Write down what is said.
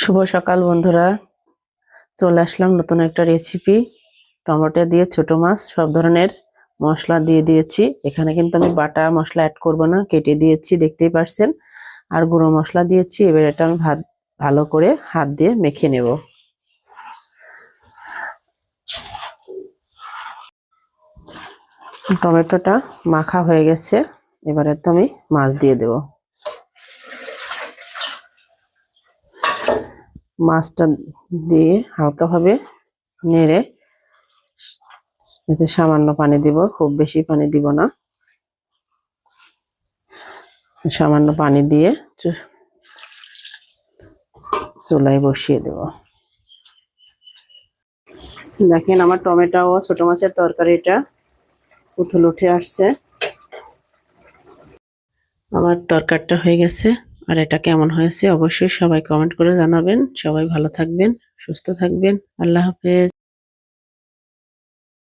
শুভ সকাল বন্ধুরা, চলে আসলাম নতুন একটা রেসিপি। টমেটো দিয়ে ছোট মাছ, সব ধরনের মশলা দিয়ে দিয়েছি। এখানে কিন্তু আমি বাটা মশলা অ্যাড করব না, কেটে দিয়েছি দেখতেই পারছেন। আর গুঁড়ো মশলা দিয়েছি। এবার এটা আমি ভালো করে হাত দিয়ে মেখে নেব। টমেটোটা মাখা হয়ে গেছে, এবারে তো আমি মাছ দিয়ে দেব। মাছটা দিয়ে হালকাভাবে নেড়ে এতে সামান্য পানি দিব, খুব বেশি পানি দিব না। সামান্য পানি দিয়ে চুলায় বসিয়ে দেব। দেখেন আমার টমেটো ও ছোট মাছের তরকারিটা উথল উঠে আসছে। আমার তরকারিটা হয়ে গেছে। আর এটা কেমন হয়েছে অবশ্যই সবাই কমেন্ট করে জানাবেন। সবাই ভালো থাকবেন, সুস্থ থাকবেন। আল্লাহ হাফেজ।